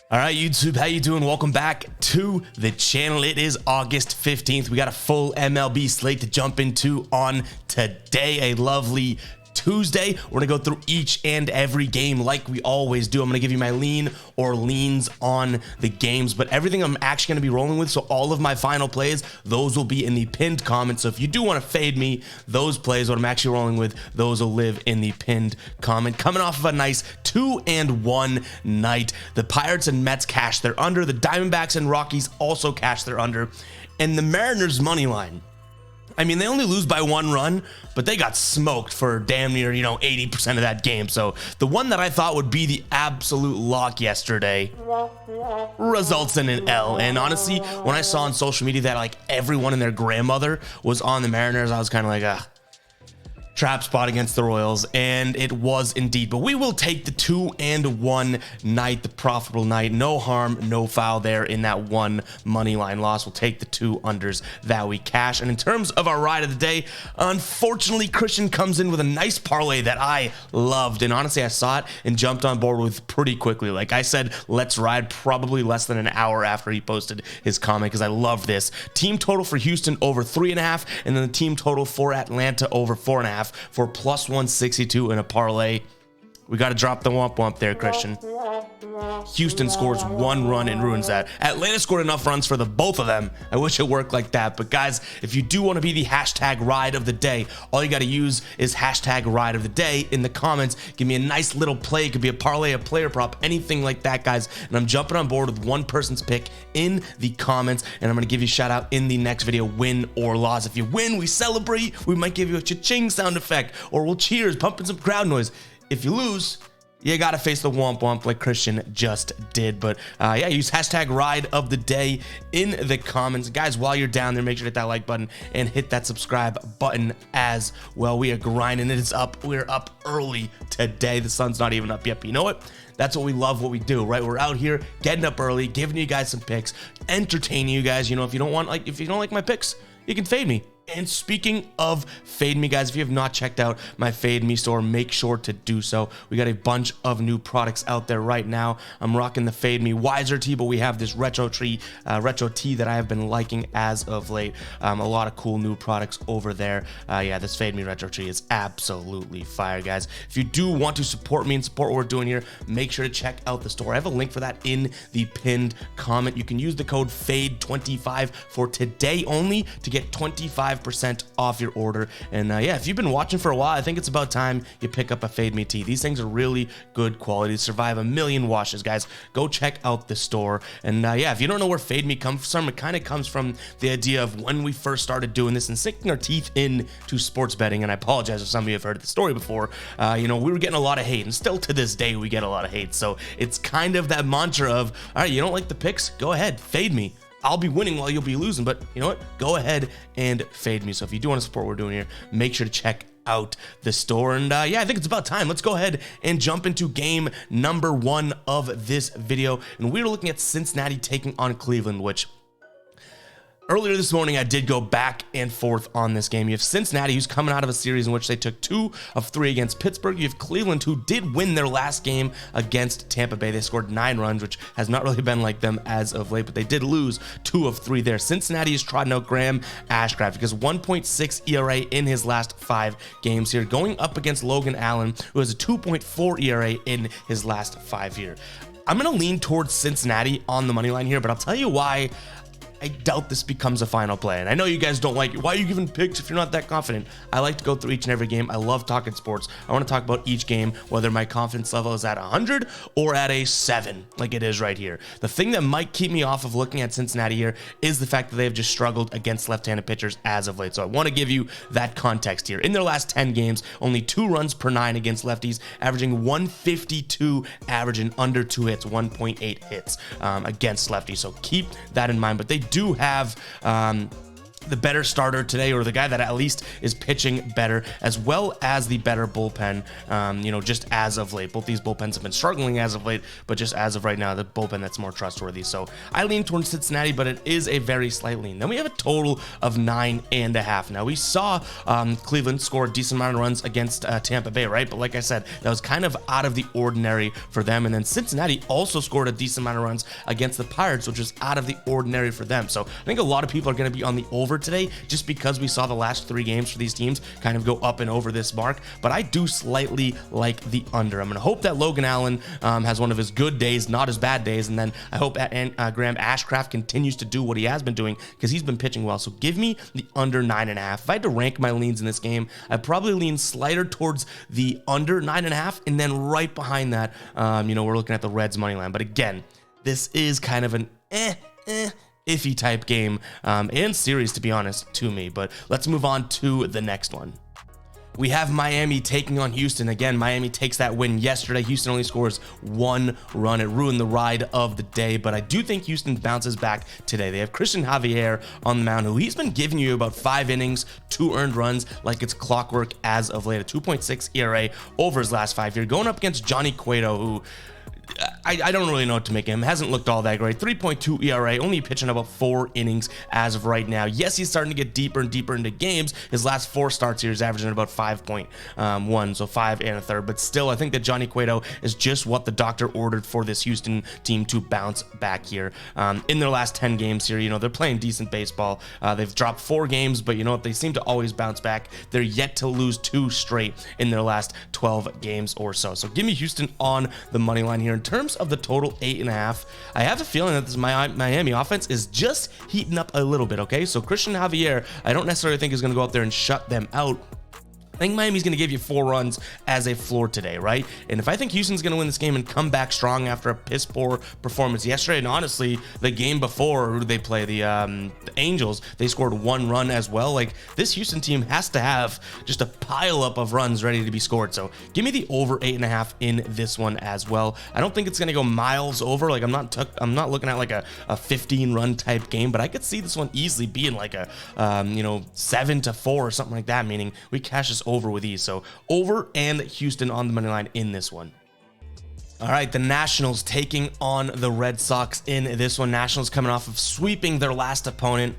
All right, YouTube, how you doing? Welcome back to the channel. It is August 15th. We got a full MLB slate to jump into on today, a lovely Tuesday. We're gonna go through each and every game like we always do. I'm gonna give you my lean or leans on the games, but everything I'm actually gonna be rolling with, so all of my final plays, those will be in the pinned comment. So if you do want to fade me, those plays, what I'm actually rolling with, those will live in the pinned comment. Coming off of a nice 2-1 night, the Pirates and Mets cashed their under, the Diamondbacks and Rockies also cashed their under, and the Mariners money line, I mean, they only lose by 1 run, but they got smoked for damn near, 80% of that game. So the one that I thought would be the absolute lock yesterday results in an L. And honestly, when I saw on social media that like everyone and their grandmother was on the Mariners, I was kind of like, trap spot against the Royals, and it was indeed. But we will take the 2-1 night, the profitable night. No harm, no foul there in that one money line loss. We'll take the 2 unders that we cash. And in terms of our ride of the day, unfortunately, Christian comes in with a nice parlay that I loved. And honestly, I saw it and jumped on board with pretty quickly. Like I said, let's ride probably less than an hour after he posted his comment because I love this. Team total for Houston over 3.5, and then the team total for Atlanta over 4.5. for plus 162 in a parlay. We got to drop the womp there, Christian. Houston scores 1 run and ruins that. Atlanta scored enough runs for the both of them. I wish it worked like that. But guys, if you do want to be the hashtag ride of the day, all you got to use is hashtag ride of the day in the comments. Give me a nice little play. It could be a parlay, a player prop, anything like that, guys. And I'm jumping on board with one person's pick in the comments. And I'm going to give you a shout out in the next video, win or loss. If you win, we celebrate. We might give you a cha-ching sound effect, or we'll cheers, pumping some crowd noise. If you lose, you gotta face the womp like Christian just did. But yeah, use hashtag ride of the day in the comments. Guys, while you're down there, make sure to hit that like button and hit that subscribe button as well. We are grinding. It is up. We're up early today. The sun's not even up yet, but you know what? That's what we love, what we do, right? We're out here getting up early, giving you guys some picks, entertaining you guys. If you don't like my picks, you can fade me. And speaking of Fade Me, guys, if you have not checked out my Fade Me store, make sure to do so. We got a bunch of new products out there right now. I'm rocking the Fade Me Wiser tee, but we have this retro tee that I have been liking as of late. A lot of cool new products over there. Yeah, this Fade Me retro tee is absolutely fire, guys. If you do want to support me and support what we're doing here, make sure to check out the store. I have a link for that in the pinned comment. You can use the code FADE25 for today only to get 25% off your order. And yeah, if you've been watching for a while, I think it's about time you pick up a Fade Me tee. These things are really good quality, survive a million washes, guys. Go check out the store. And yeah, if you don't know where Fade Me comes from, it kind of comes from the idea of when we first started doing this and sinking our teeth into sports betting. And I apologize if some of you have heard the story before. We were getting a lot of hate, and still to this day we get a lot of hate. So it's kind of that mantra of, all right, you don't like the picks? Go ahead, fade me. I'll be winning while you'll be losing, but you know what? Go ahead and fade me. So if you do want to support what we're doing here, make sure to check out the store. And yeah, I think it's about time. Let's go ahead and jump into game number 1 of this video. And we're looking at Cincinnati taking on Cleveland, which earlier this morning, I did go back and forth on this game. You have Cincinnati, who's coming out of a series in which they took 2 of 3 against Pittsburgh. You have Cleveland, who did win their last game against Tampa Bay. They scored 9 runs, which has not really been like them as of late, but they did lose 2 of 3 there. Cincinnati has trodden out Graham Ashcraft because 1.6 ERA in his last 5 games here, going up against Logan Allen, who has a 2.4 ERA in his last 5 here. I'm going to lean towards Cincinnati on the money line here, but I'll tell you why I doubt this becomes a final play. And I know you guys don't like it. Why are you giving picks if you're not that confident? I like to go through each and every game. I love talking sports. I want to talk about each game, whether my confidence level is at 100 or at a 7, like it is right here. The thing that might keep me off of looking at Cincinnati here is the fact that they have just struggled against left-handed pitchers as of late. So I want to give you that context here. In their last 10 games, only 2 runs per 9 against lefties, averaging 152 average and under 2 hits, 1.8 hits against lefties. So keep that in mind. But they do have the better starter today, or the guy that at least is pitching better, as well as the better bullpen, just as of late. Both these bullpens have been struggling as of late, but just as of right now, the bullpen that's more trustworthy. So I lean towards Cincinnati, but it is a very slight lean. Then we have a total of 9.5. Now we saw Cleveland score a decent amount of runs against Tampa Bay, right? But like I said, that was kind of out of the ordinary for them. And then Cincinnati also scored a decent amount of runs against the Pirates, which was out of the ordinary for them. So I think a lot of people are going to be on the over today, just because we saw the last 3 games for these teams kind of go up and over this mark. But I do slightly like the under. I'm going to hope that Logan Allen has one of his good days, not his bad days, and then I hope Graham Ashcraft continues to do what he has been doing, because he's been pitching well. So give me the under 9.5. If I had to rank my leans in this game, I'd probably lean slighter towards the under 9.5, and then right behind that, we're looking at the Reds money line. But again, this is kind of an iffy type game and series, to be honest, to me. But let's move on to the next one. We have Miami taking on Houston. Again, Miami takes that win yesterday. Houston only scores 1 run. It ruined the ride of the day, but I do think Houston bounces back today. They have Christian Javier on the mound, who he's been giving you about 5 innings, 2 earned runs, like it's clockwork as of late. A 2.6 ERA over his last 5 years. Going up against Johnny Cueto, who I don't really know what to make of him. Hasn't looked all that great. 3.2 ERA, only pitching about 4 innings as of right now. Yes, he's starting to get deeper and deeper into games. His last 4 starts here is averaging about 5.1, so 5 1/3. But still, I think that Johnny Cueto is just what the doctor ordered for this Houston team to bounce back here. In their last 10 games here, they're playing decent baseball. They've dropped 4 games, but they seem to always bounce back. They're yet to lose 2 straight in their last 12 games or so. So give me Houston on the money line here. In terms of the total 8.5, I have a feeling that this Miami offense is just heating up a little bit, okay? So Christian Javier, I don't necessarily think is going to go out there and shut them out. I think Miami's going to give you 4 runs as a floor today, right? And if I think Houston's going to win this game and come back strong after a piss poor performance yesterday, and honestly, the game before, who did they play? The Angels, they scored 1 run as well. Like, this Houston team has to have just a pile up of runs ready to be scored. So give me the over 8.5 in this one as well. I don't think it's going to go miles over. Like, I'm not looking at like a 15 run type game, but I could see this one easily being like a 7-4 or something like that, meaning we cash this over with ease. So over and Houston on the money line in this one. All right, the Nationals taking on the Red Sox in this one. Nationals coming off of sweeping their last opponent.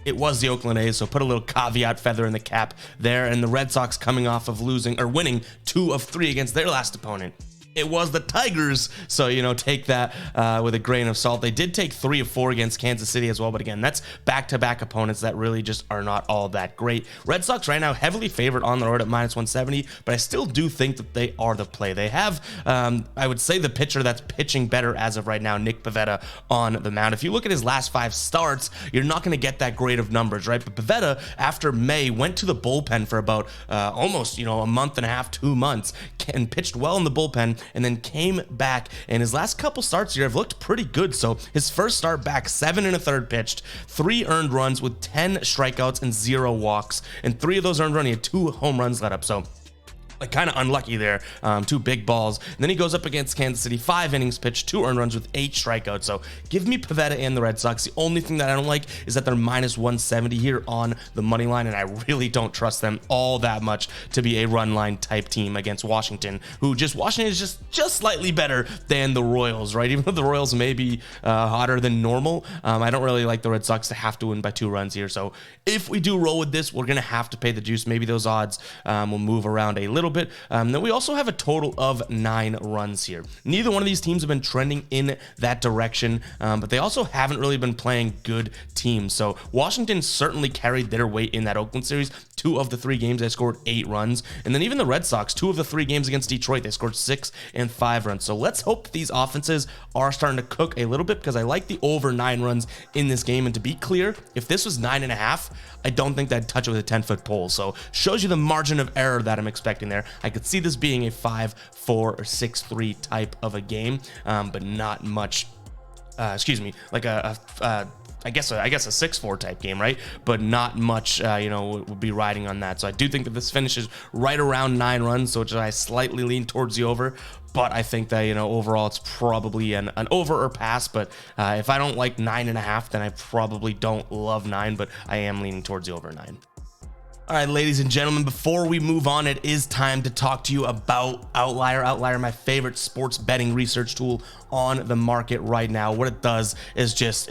It was the Oakland A's, so put a little caveat feather in the cap there. And the Red Sox coming off of winning 2 of 3 against their last opponent. It was the Tigers, so, take that with a grain of salt. They did take 3 of 4 against Kansas City as well, but again, that's back-to-back opponents that really just are not all that great. Red Sox right now heavily favored on the road at -170, but I still do think that they are the play. They have, I would say, the pitcher that's pitching better as of right now, Nick Pivetta, on the mound. If you look at his last 5 starts, you're not going to get that great of numbers, right? But Pivetta, after May, went to the bullpen for about almost, a month and a half, 2 months, and pitched well in the bullpen, and then came back, and his last couple starts here have looked pretty good. So his first start back, 7 1/3 pitched, 3 earned runs with 10 strikeouts and 0 walks, and 3 of those earned runs, he had 2 home runs let up. So like, kind of unlucky there, 2 big balls. And then he goes up against Kansas City, 5 innings pitched, 2 earned runs with 8 strikeouts. So give me Pivetta and the Red Sox. The only thing that I don't like is that they're -170 here on the money line, and I really don't trust them all that much to be a run line type team against Washington, Washington is just slightly better than the Royals, right? Even though the Royals may be hotter than normal, I don't really like the Red Sox to have to win by 2 runs here. So if we do roll with this, we're going to have to pay the juice. Maybe those odds will move around a little bit. Then we also have a total of 9 runs here. Neither one of these teams have been trending in that direction, but they also haven't really been playing good teams. So Washington certainly carried their weight in that Oakland series. 2 of the 3 games, they scored 8 runs. And then even the Red Sox, 2 of the 3 games against Detroit, they scored 6 and 5 runs. So let's hope that these offenses are starting to cook a little bit, because I like the over 9 runs in this game. And to be clear, if this was 9.5, I don't think that'd touch it with a 10-foot pole. So shows you the margin of error that I'm expecting there. I could see this being a 5-4 or 6-3 type of a game, but not much. Like a I guess a 6-4 type game, right? But not much, would be riding on that. So I do think that this finishes right around 9 runs, so I slightly lean towards the over. But I think that, overall it's probably an over or pass. But if I don't like 9.5, then I probably don't love 9, but I am leaning towards the over 9. All right, ladies and gentlemen, before we move on, it is time to talk to you about Outlier. Outlier, my favorite sports betting research tool on the market right now. What it does is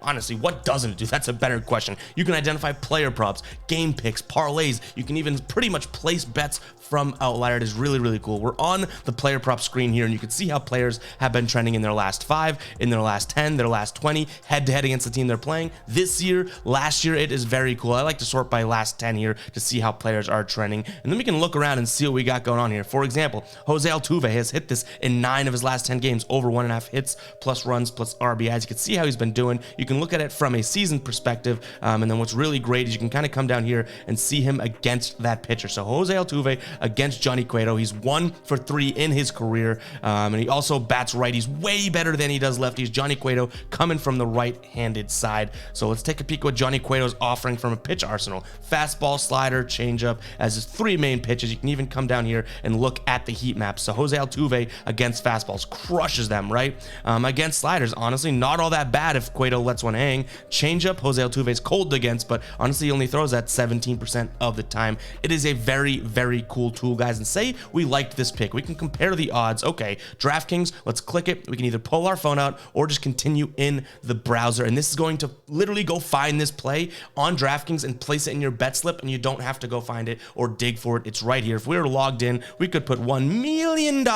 honestly, what doesn't it do? That's a better question. You can identify player props, game picks, parlays. You can even pretty much place bets from Outlier. It is really, really cool. We're on the player prop screen here, and you can see how players have been trending in their last 5, in their last 10, their last 20, head-to-head against the team they're playing. This year, last year, it is very cool. I like to sort by last 10 here to see how players are trending, and then we can look around and see what we got going on here. For example, Jose Altuve has hit this in 9 of his last 10 games, over 1.5 hits, plus runs, plus RBIs. You can see how he's been doing. You can look at it from a season perspective, and then what's really great is you can kind of come down here and see him against that pitcher. So Jose Altuve against Johnny Cueto, he's 1 for 3 in his career, and he also bats righties way better than he does lefties. Johnny Cueto coming from the right-handed side. So let's take a peek at what Johnny Cueto's offering from a pitch arsenal. Fastball, slider, changeup as his 3 main pitches. You can even come down here and look at the heat map. So Jose Altuve against fastballs crushes them, right? Against sliders, honestly, not all that bad if Cueto lets one hang. Changeup, Jose Altuve's cold against, but honestly, he only throws that 17% of the time. It is a very, very cool tool, guys. And say we liked this pick, we can compare the odds. Okay, DraftKings, let's click it. We can either pull our phone out or just continue in the browser. And this is going to literally go find this play on DraftKings and place it in your bet slip, and you don't have to go find it or dig for it. It's right here. If we were logged in, we could put $1 million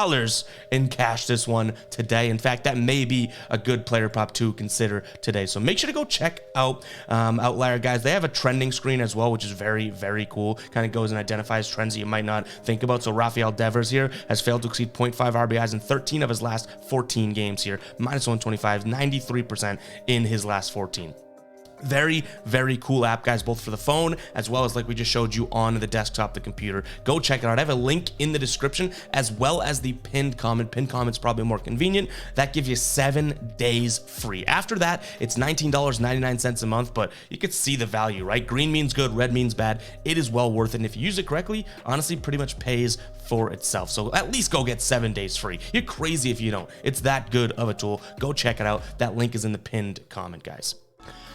in cash this one today. In fact, that may be a good player prop to consider today. So make sure to go check out Outlier, guys. They have a trending screen as well, which is very, very cool. Kind of goes and identifies trends that you might not think about. So Rafael Devers here has failed to exceed 0.5 RBIs in 13 of his last 14 games here. Minus 125, 93% in his last 14. Very, very cool app, guys, both for the phone as well as like we just showed you on the desktop, the computer. Go check it out. I have a link in the description as well as the pinned comment. Pinned comment's probably more convenient. That gives you 7 days free. After that, it's $19.99 a month, but you could see the value, right? Green means good, red means bad. It is well worth it. And if you use it correctly, honestly, pretty much pays for itself. So at least go get 7 days free. You're crazy if you don't. It's that good of a tool. Go check it out. That link is in the pinned comment, guys.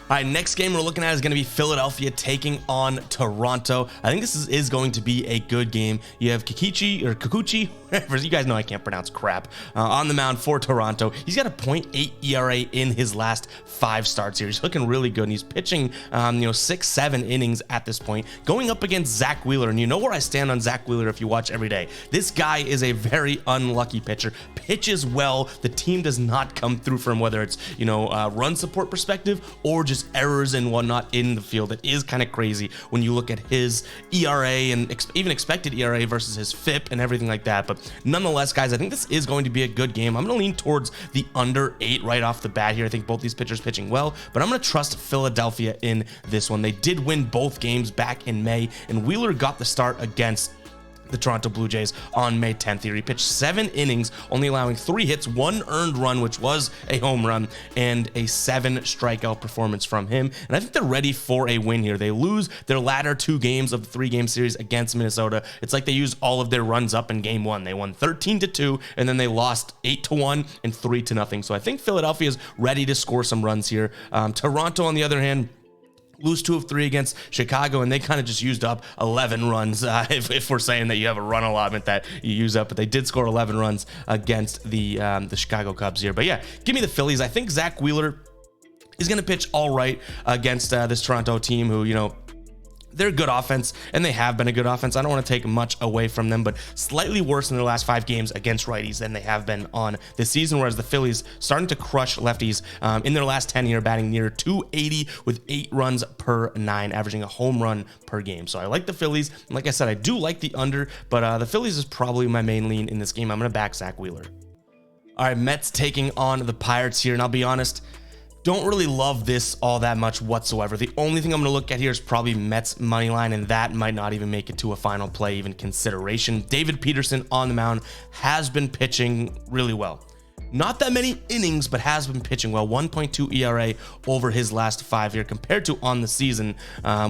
All right, next game we're looking at is going to be Philadelphia taking on Toronto. I think this is going to be a good game. You have Kikuchi, whatever. You guys know I can't pronounce crap. On the mound for Toronto. He's got a .8 ERA in his last 5 starts here. He's looking really good, and he's pitching 6-7 innings at this point, going up against Zach Wheeler. And you know where I stand on Zach Wheeler if you watch every day. This guy is a very unlucky pitcher. Pitches well. The team does not come through for him, whether it's run support perspective or just errors and whatnot in the field. It is kind of crazy when you look at his ERA and even expected ERA versus his FIP and everything like that. But nonetheless, guys, I think this is going to be a good game. I'm going to lean towards the under 8 right off the bat here. I think both these pitchers pitching well, but I'm going to trust Philadelphia in this one. They did win both games back in May, and Wheeler got the start against the Toronto Blue Jays on May 10th here. He pitched 7 innings, only allowing 3 hits, 1 earned run, which was a home run, and a 7 strikeout performance from him. And I think they're ready for a win here. They lose their latter 2 games of the 3-game series against Minnesota. It's like they used all of their runs up in game 1. They won 13-2, and then they lost 8-1 and 3-0. So I think Philadelphia is ready to score some runs here. Toronto, on the other hand, lose 2 of 3 against Chicago, and they kind of just used up 11 runs, if we're saying that you have a run allotment that you use up, but they did score 11 runs against the Chicago Cubs here. But yeah, give me the Phillies. I think Zach Wheeler is going to pitch all right against this Toronto team who, they're a good offense, and they have been a good offense. I don't want to take much away from them, but slightly worse in their last 5 games against righties than they have been on this season, whereas the Phillies starting to crush lefties in their last 10 here, batting near 280 with 8 runs per 9, averaging a home run per game. So I like the Phillies. And like I said, I do like the under, but the Phillies is probably my main lean in this game. I'm going to back Zach Wheeler. All right, Mets taking on the Pirates here, and I'll be honest, don't really love this all that much whatsoever. The only thing I'm going to look at here is probably Mets money line, and that might not even make it to a final play, even consideration. David Peterson on the mound has been pitching really well. Not that many innings, but has been pitching well. 1.2 ERA over his last 5 here. Compared to on the season,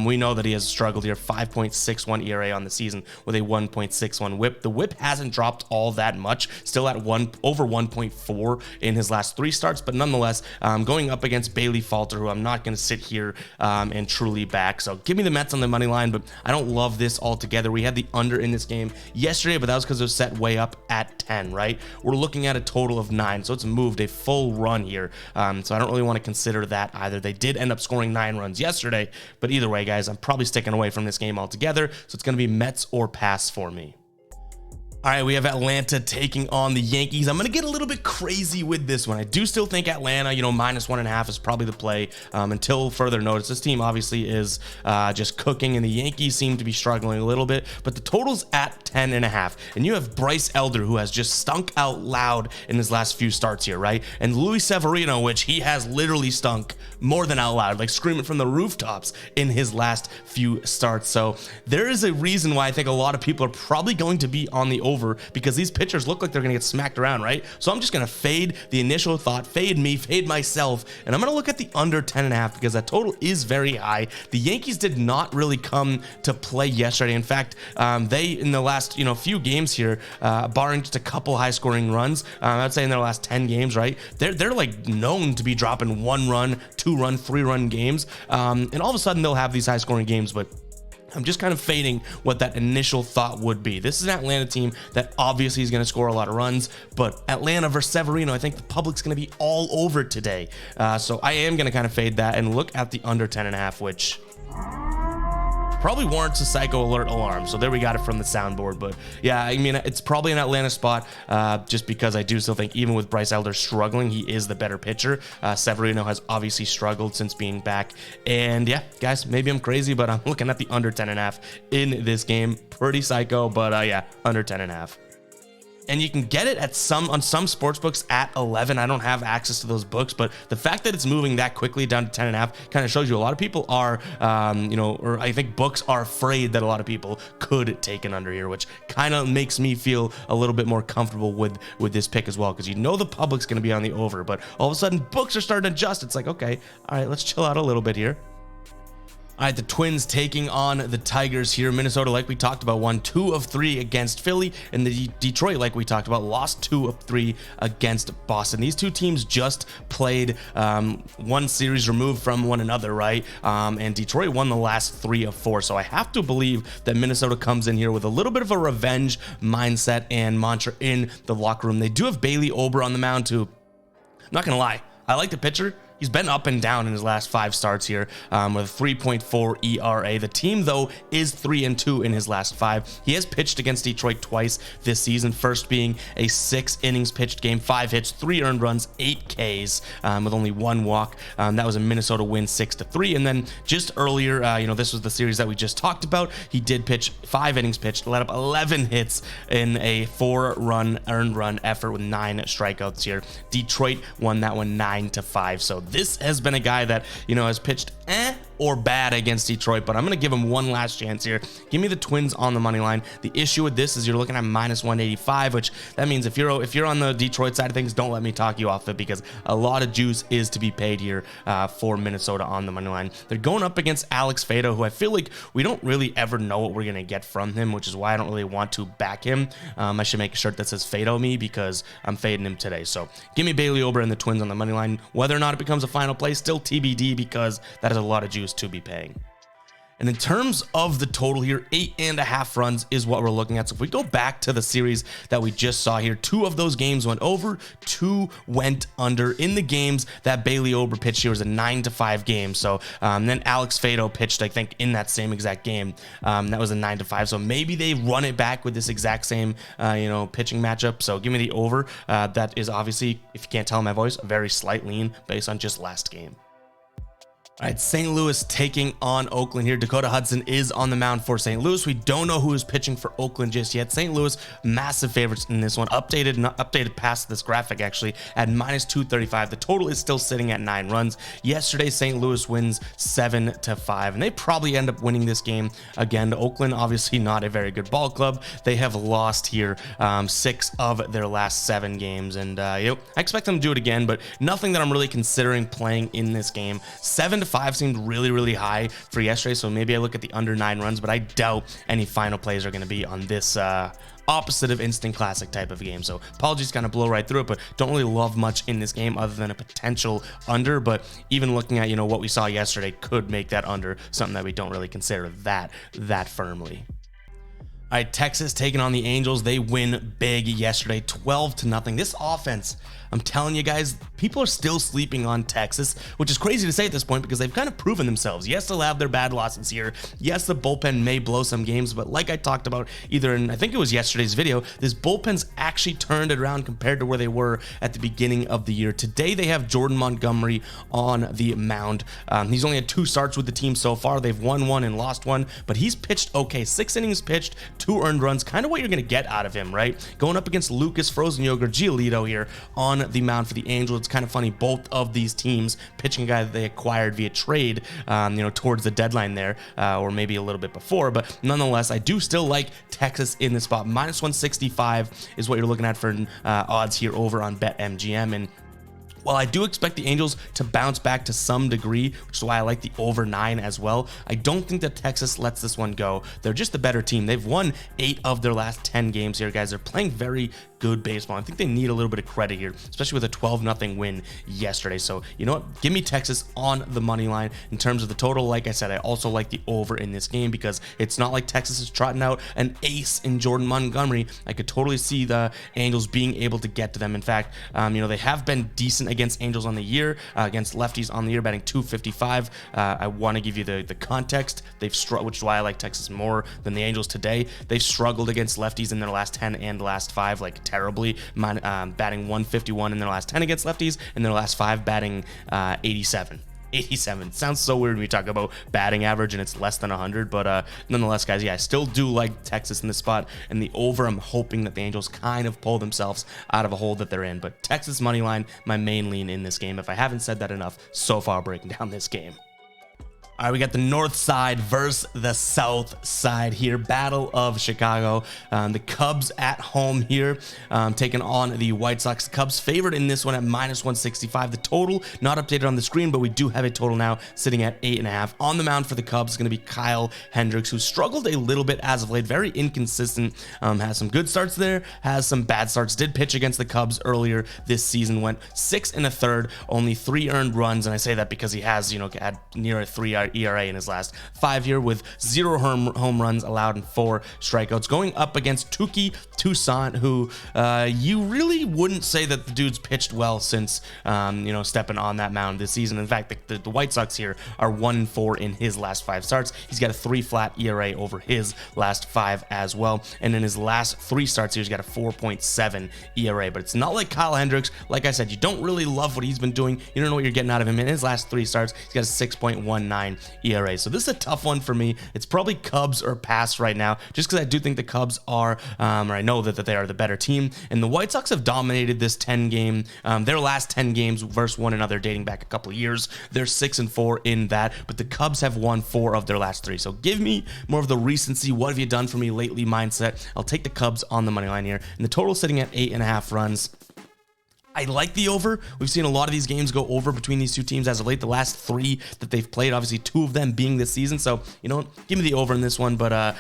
we know that he has struggled here. 5.61 ERA on the season with a 1.61 whip. The whip hasn't dropped all that much. Still at over 1.4 in his last 3 starts, but nonetheless, going up against Bailey Falter, who I'm not going to sit here and truly back. So give me the Mets on the money line, but I don't love this altogether. We had the under in this game yesterday, but that was because it was set way up at 10, right? We're looking at a total of 9. So it's moved a full run here. So I don't really want to consider that either. They did end up scoring 9 runs yesterday, but either way, guys, I'm probably sticking away from this game altogether. So it's going to be Mets or pass for me. All right, we have Atlanta taking on the Yankees. I'm going to get a little bit crazy with this one. I do still think Atlanta, -1.5 is probably the play until further notice. This team obviously is just cooking, and the Yankees seem to be struggling a little bit, but the total's at 10.5. And you have Bryce Elder, who has just stunk out loud in his last few starts here, right? And Luis Severino, which he has literally stunk more than out loud, like screaming from the rooftops in his last few starts. So there is a reason why I think a lot of people are probably going to be on the over, because these pitchers look like they're going to get smacked around, right? So I'm just going to fade the initial thought, fade me, fade myself, and I'm going to look at the under 10.5 because that total is very high. The Yankees did not really come to play yesterday. In fact, they, in the last, few games here, barring just a couple high-scoring runs, I'd say in their last 10 games, right? They're like known to be dropping 1-run, 2-run, 3-run games, and all of a sudden they'll have these high-scoring games, but I'm just kind of fading what that initial thought would be. This is an Atlanta team that obviously is going to score a lot of runs, but Atlanta versus Severino, I think the public's going to be all over today. So I am going to kind of fade that and look at the under 10.5, which probably warrants a psycho alert alarm. So there we got it from the soundboard. But yeah, I mean, it's probably an Atlanta spot just because I do still think even with Bryce Elder struggling, he is the better pitcher. Severino has obviously struggled since being back. And yeah, guys, maybe I'm crazy, but I'm looking at the under 10.5 in this game. Pretty psycho, but yeah, under 10.5. And you can get it on some sports books at 11. I don't have access to those books, but the fact that it's moving that quickly down to 10.5 kind of shows you a lot of people are, or I think books are afraid that a lot of people could take an under here, which kind of makes me feel a little bit more comfortable with this pick as well, because the public's going to be on the over, but all of a sudden books are starting to adjust. It's like, okay, all right, let's chill out a little bit here. All right, the Twins taking on the Tigers here. Minnesota, like we talked about, won 2 of 3 against Philly, and the Detroit, like we talked about, lost 2 of 3 against Boston. These two teams just played one series removed from one another, right? And Detroit won the last 3 of 4. So I have to believe that Minnesota comes in here with a little bit of a revenge mindset and mantra in the locker room. They do have Bailey Ober on the mound too. I'm not gonna lie, I like the pitcher. He's been up and down in his last 5 starts here with a 3.4 ERA. The team, though, is 3-2 in his last 5. He has pitched against Detroit twice this season, first being a 6 innings pitched game, 5 hits, 3 earned runs, 8 Ks with only 1 walk. That was a Minnesota win 6-3. And then just earlier, this was the series that we just talked about. He did pitch 5 innings pitched, let up 11 hits in a 4-run earned run effort with 9 strikeouts here. Detroit won that one 9-5. So this has been a guy that, has pitched or bad against Detroit, but I'm going to give him one last chance here. Give me the Twins on the money line. The issue with this is you're looking at -185, which that means if you're on the Detroit side of things, don't let me talk you off it, because a lot of juice is to be paid here for Minnesota on the money line. They're going up against Alex Faedo, who I feel like we don't really ever know what we're going to get from him, which is why I don't really want to back him. I should make a shirt that says Faedo me, because I'm fading him today. So give me Bailey Ober and the Twins on the money line. Whether or not it becomes a final play, still TBD, because that is a lot of juice to be paying. And in terms of the total here, 8.5 runs is what we're looking at. So if we go back to the series that we just saw here, 2 of those games went over, 2 went under. In the games that Bailey Ober pitched here was a 9-5 game. So then Alex Faedo pitched, I think, in that same exact game. That was a 9-5. So maybe they run it back with this exact same, pitching matchup. So give me the over. That is obviously, if you can't tell my voice, a very slight lean based on just last game. All right, St. Louis taking on Oakland here. Dakota Hudson is on the mound for St. Louis. We don't know who is pitching for Oakland just yet. St. Louis, massive favorites in this one. Updated past this graphic, actually, at -235. The total is still sitting at 9 runs. Yesterday, St. Louis wins 7-5, and they probably end up winning this game again. Oakland, obviously not a very good ball club. They have lost here 6 of their last 7 games, and I expect them to do it again, but nothing that I'm really considering playing in this game. 7-5 seemed really high for yesterday, so maybe I look at the under 9 runs, but I doubt any final plays are going to be on this opposite of instant classic type of game. So apologies, kind of blow right through it, but don't really love much in this game other than a potential under. But even looking at what we saw yesterday could make that under something that we don't really consider that firmly. All right, Texas taking on the Angels. They win big yesterday, 12-0. This offense, I'm telling you guys, people are still sleeping on Texas, which is crazy to say at this point because they've kind of proven themselves. Yes, they'll have their bad losses here. Yes, the bullpen may blow some games, but like I talked about either in, I think it was yesterday's video, this bullpen's actually turned it around compared to where they were at the beginning of the year. Today, they have Jordan Montgomery on the mound. He's only had 2 starts with the team so far. They've won 1 and lost 1, but he's pitched okay. 6 innings pitched, 2 earned runs, kind of what you're going to get out of him, right? Going up against Lucas Frozen Yogurt Giolito here on the mound for the Angels. It's kind of funny, both of these teams pitching a guy that they acquired via trade, towards the deadline there, or maybe a little bit before, but nonetheless, I do still like Texas in this spot. -165 is what you're looking at for odds here over on BetMGM, and while I do expect the Angels to bounce back to some degree, which is why I like the over 9 as well, I don't think that Texas lets this one go. They're just the better team. They've won 8 of their last 10 games here, guys. They're playing very good baseball. I think they need a little bit of credit here, especially with a 12-0 win yesterday. So, you know what? Give me Texas on the money line. In terms of the total, like I said, I also like the over in this game because it's not like Texas is trotting out an ace in Jordan Montgomery. I could totally see the Angels being able to get to them. In fact, they have been decent against Angels on the year, against lefties on the year, batting .255. I want to give you the context. They've struggled, which is why I like Texas more than the Angels today. They've struggled against lefties in their last 10 and last 5, like terribly, batting .151 in their last 10 against lefties, and their last 5 batting .87. 87. Sounds so weird when we talk about batting average and it's less than 100, but nonetheless, guys, yeah, I still do like Texas in this spot, and the over, I'm hoping that the Angels kind of pull themselves out of a hole that they're in. But Texas money line, my main lean in this game, if I haven't said that enough so far breaking down this game. All right, we got the north side versus the south side here. Battle of Chicago. The Cubs at home here, taking on the White Sox. The Cubs favored in this one at -165. The total, not updated on the screen, but we do have a total now sitting at 8.5. On the mound for the Cubs is going to be Kyle Hendricks, who struggled a little bit as of late. Very inconsistent. Has some good starts there, has some bad starts. Did pitch against the Cubs earlier this season. Went 6 1/3, only 3 earned runs, and I say that because he has, had near a 3 ERA in his last 5 years, with 0 home runs allowed and 4 strikeouts. Going up against Touki Toussaint, who you really wouldn't say that the dude's pitched well since stepping on that mound this season. In fact, the White Sox here are 1-4 in his last 5 starts. He's got a 3 flat ERA over his last 5 as well, and in his last 3 starts here, he's got a 4.7 ERA. But it's not like Kyle Hendricks. Like I said, you don't really love what he's been doing. You don't know what you're getting out of him. In his last 3 starts, he's got a 6.19 ERA. So this is a tough one for me. It's probably Cubs or pass right now, just because I do think the Cubs are, or I know that they are the better team. And the White Sox have dominated this 10-game, their last 10 games versus one another dating back a couple of years. They're 6-4 in that, but the Cubs have won 4 of their last 3. So give me more of the recency, what have you done for me lately mindset. I'll take the Cubs on the money line here. And the total sitting at 8.5 runs. I like the over. We've seen a lot of these games go over between these two teams as of late. The last 3 that they've played, obviously 2 of them being this season. So, give me the over in this one. But, I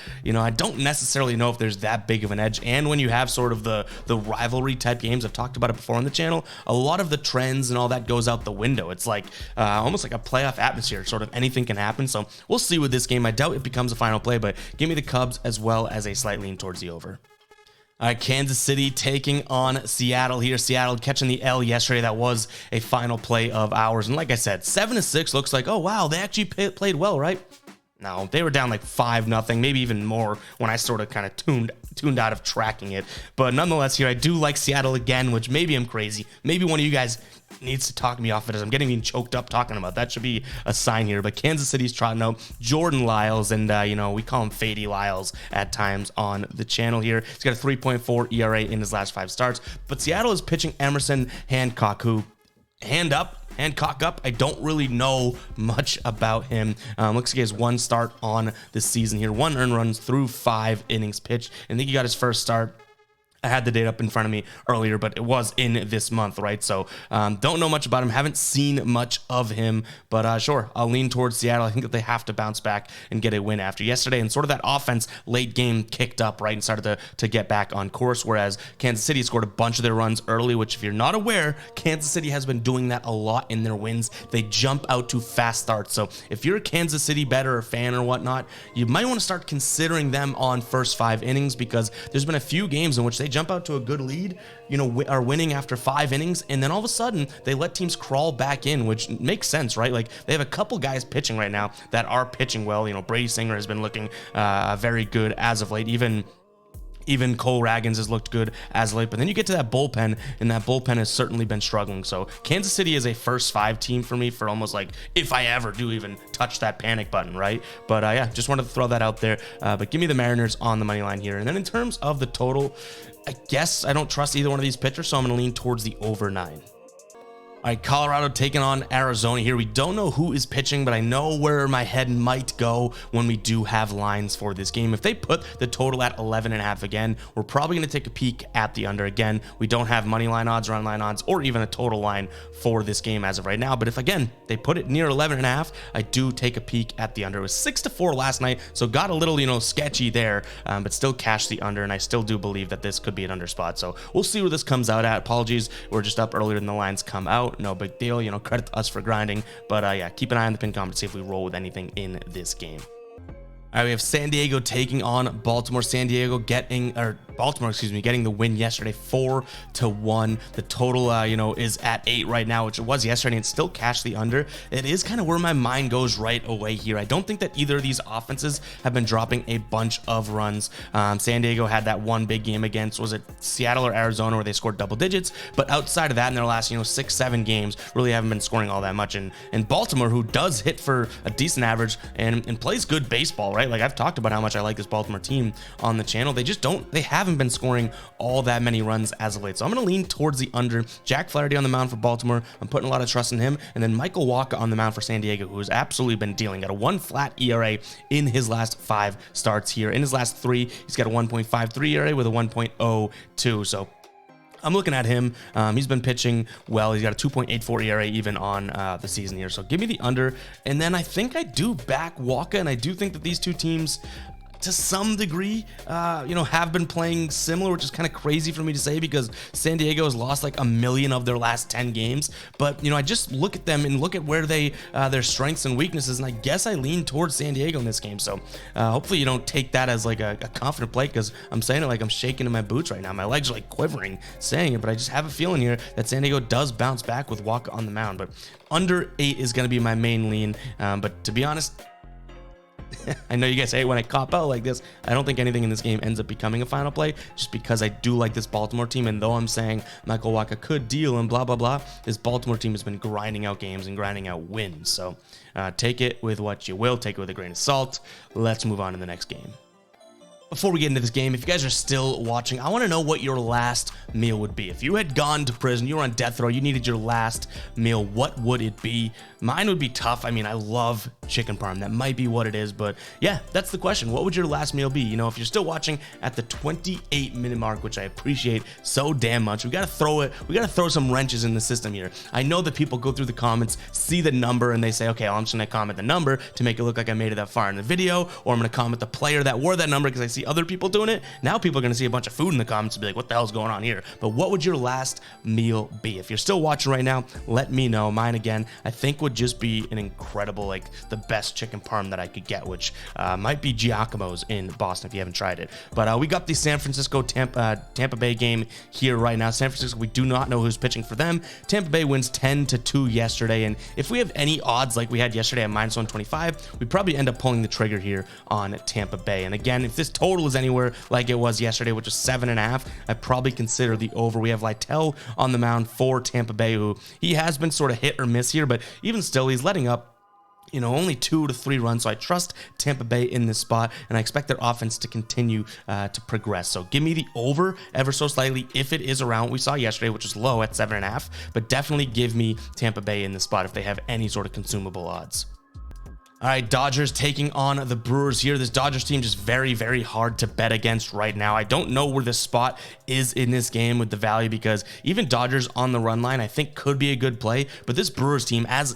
don't necessarily know if there's that big of an edge. And when you have sort of the rivalry type games, I've talked about it before on the channel, a lot of the trends and all that goes out the window. It's like almost like a playoff atmosphere. Sort of anything can happen. So we'll see with this game. I doubt it becomes a final play, but give me the Cubs as well as a slight lean towards the over. All right, Kansas City taking on Seattle here. Seattle catching the L yesterday. That was a final play of ours. And like I said, 7-6 looks like, oh, wow, they actually played well, right? No, they were down like 5-0, maybe even more when I sort of kind of tuned out of tracking it. But nonetheless, here I do like Seattle again, which maybe I'm crazy. Maybe one of you guys needs to talk me off it as I'm getting choked up talking about. That should be a sign here. But Kansas City's trotting out Jordan Lyles, and we call him Fady Lyles at times on the channel here. He's got a 3.4 ERA in his last 5 starts. But Seattle is pitching Emerson Hancock, who Hancock up. I don't really know much about him. Looks like he has 1 start on the season here. 1 earned runs through 5 innings pitched. I think he got his first start. I had the date up in front of me earlier, but it was in this month, right? So don't know much about him. Haven't seen much of him, but sure, I'll lean towards Seattle. I think that they have to bounce back and get a win after yesterday. And sort of that offense late game kicked up, right, and started to get back on course, whereas Kansas City scored a bunch of their runs early, which if you're not aware, Kansas City has been doing that a lot in their wins. They jump out to fast starts. So if you're a Kansas City bettor or fan or whatnot, you might want to start considering them on first 5 innings, because there's been a few games in which they jump out to a good lead, are winning after 5 innings, and then all of a sudden they let teams crawl back in, which makes sense, right? Like, they have a couple guys pitching right now that are pitching well. Brady Singer has been looking very good as of late. Even Cole Ragans has looked good as of late, but then you get to that bullpen, and that bullpen has certainly been struggling. So Kansas City is a first 5 team for me, for almost like if I ever do even touch that panic button, right? But yeah, just wanted to throw that out there. But give me the Mariners on the money line here. And then in terms of the total, I guess I don't trust either one of these pitchers, so I'm going to lean towards the over 9. All right, Colorado taking on Arizona here. We don't know who is pitching, but I know where my head might go when we do have lines for this game. If they put the total at 11.5 again, we're probably going to take a peek at the under. Again, we don't have money line odds, run line odds, or even a total line for this game as of right now. But if, again, they put it near 11.5, I do take a peek at the under. It was 6-4 last night, so got a little, sketchy there, but still cashed the under, and I still do believe that this could be an under spot. So we'll see where this comes out at. Apologies, we're just up earlier than the lines come out. No big deal, credit to us for grinding, but yeah, keep an eye on the pin comment to see if we roll with anything in this game. All right, we have San Diego taking on Baltimore. Baltimore, getting the win yesterday, 4-1. The total, is at 8 right now, which it was yesterday, and still cashed the under. It is kind of where my mind goes right away here. I don't think that either of these offenses have been dropping a bunch of runs. San Diego had that one big game against, was it Seattle or Arizona, where they scored double digits, but outside of that, in their last, 6-7 games, really haven't been scoring all that much. And Baltimore, who does hit for a decent average and plays good baseball, right? Like, I've talked about how much I like this Baltimore team on the channel. They haven't been scoring all that many runs as of late. So I'm going to lean towards the under. Jack Flaherty on the mound for Baltimore. I'm putting a lot of trust in him. And then Michael Wacha on the mound for San Diego, who has absolutely been dealing. Got a 1 flat ERA in his last 5 starts here. In his last 3, he's got a 1.53 ERA with a 1.02. So I'm looking at him. He's been pitching well. He's got a 2.84 ERA even on the season here. So give me the under. And then I think I do back Wacha, and I do think that these two teams, to some degree, have been playing similar, which is kind of crazy for me to say, because San Diego has lost like 1 million of their last 10 games. But, I just look at them and look at where their strengths and weaknesses, and I guess I lean towards San Diego in this game. So hopefully you don't take that as like a confident play, because I'm saying it like I'm shaking in my boots right now. My legs are like quivering saying it, but I just have a feeling here that San Diego does bounce back with Wacha on the mound. But under 8 is going to be my main lean. But to be honest, I know you guys hate when I cop out like this. I don't think anything in this game ends up becoming a final play, just because I do like this Baltimore team. And though I'm saying Michael Wacha could deal and blah, blah, blah, this Baltimore team has been grinding out games and grinding out wins. So take it with what you will. Take it with a grain of salt. Let's move on to the next game. Before we get into this game, if you guys are still watching, I want to know what your last meal would be. If you had gone to prison, you were on death row, you needed your last meal, what would it be? Mine would be tough. I mean, I love chicken parm. That might be what it is, but yeah, that's the question. What would your last meal be? If you're still watching at the 28-minute mark, which I appreciate so damn much, we got to throw some wrenches in the system here. I know that people go through the comments, see the number, and they say, okay, I'm just going to comment the number to make it look like I made it that far in the video, or I'm going to comment the player that wore that number because I see other people doing it. Now people are going to see a bunch of food in the comments and be like, what the hell's going on here? But what would your last meal be? If you're still watching right now, let me know. Mine, again, I think would just be an incredible, like the best chicken parm that I could get, which might be Giacomo's in Boston if you haven't tried it. But we got the San Francisco Tampa Bay game here right now. San Francisco, we do not know who's pitching for them. Tampa Bay wins 10-2 yesterday, and if we have any odds like we had yesterday at -125, we probably end up pulling the trigger here on Tampa Bay. And again, if this total total is anywhere like it was yesterday, which was 7.5, I'd probably consider the over. We have Lytle on the mound for Tampa Bay, who he has been sort of hit or miss here, but even still, he's letting up only 2 to 3 runs. So I trust Tampa Bay in this spot, and I expect their offense to continue to progress. So give me the over ever so slightly if it is around what we saw yesterday, which was low at 7.5, but definitely give me Tampa Bay in this spot if they have any sort of consumable odds. All right, Dodgers taking on the Brewers here. This Dodgers team just very, very hard to bet against right now. I don't know where this spot is in this game with the value, because even Dodgers on the run line I think could be a good play, but this Brewers team as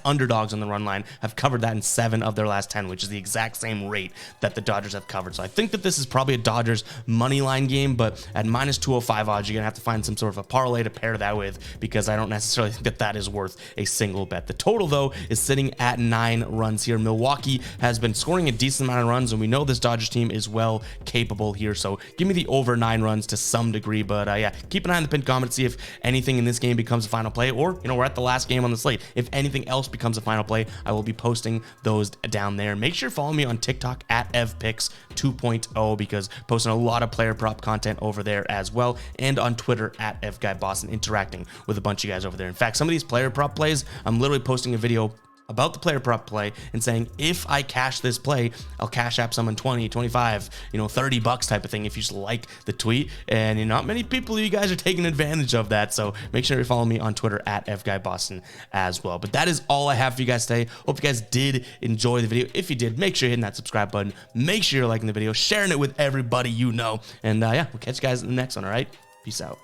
underdogs on the run line have covered that in 7 of their last 10, which is the exact same rate that the Dodgers have covered. So I think that this is probably a Dodgers money line game, but at minus 205 odds, you're gonna have to find some sort of a parlay to pair that with, because I don't necessarily think that that is worth a single bet. The total though is sitting at 9 runs here. Milwaukee has been scoring a decent amount of runs, and we know this Dodgers team is well capable here. So give me the over 9 runs to some degree. But yeah, keep an eye on the pinned comment, see if anything in this game becomes a final play, or we're at the last game on the slate. If anything else becomes a final play, I will be posting those down there. Make sure to follow me on TikTok at MLBPicks 2.0, because posting a lot of player prop content over there as well, and on Twitter at FGuyBoston, interacting with a bunch of you guys over there. In fact, some of these player prop plays, I'm literally posting a video about the player prop play and saying, if I cash this play, I'll cash app someone 20, 25, $30 type of thing if you just like the tweet. And not many people, you guys are taking advantage of that. So make sure you follow me on Twitter at FGuyBoston as well. But that is all I have for you guys today. Hope you guys did enjoy the video. If you did, make sure you're hitting that subscribe button. Make sure you're liking the video, sharing it with everybody you know. And yeah, we'll catch you guys in the next one. All right, peace out.